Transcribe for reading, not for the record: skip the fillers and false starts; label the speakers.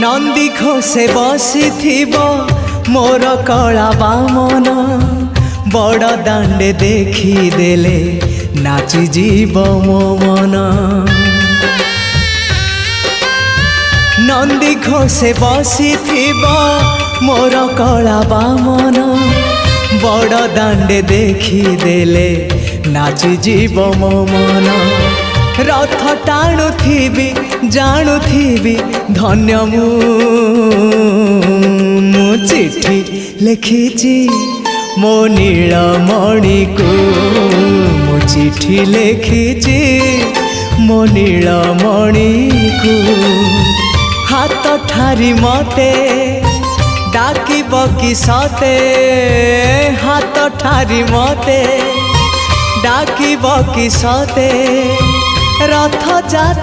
Speaker 1: नंदी घोषे बसी मोर कला बामन बड़ दांडे देखी देले नाची जीव मो मन। नंदी घोषे बसी मोर कला बामन बड़ दांडे देखी देले नाची जीव मो मन। रथ टाणुथिबी जाणुथिबी धन्य मु चिट्ठी लिखिची मो नीलमणि को मु चिट्ठी लिखिची मो नीलमणि को। हाथ ठारी मते डाकिब कि सते हाथ ठारी मते डाकिब कि सते रथ जा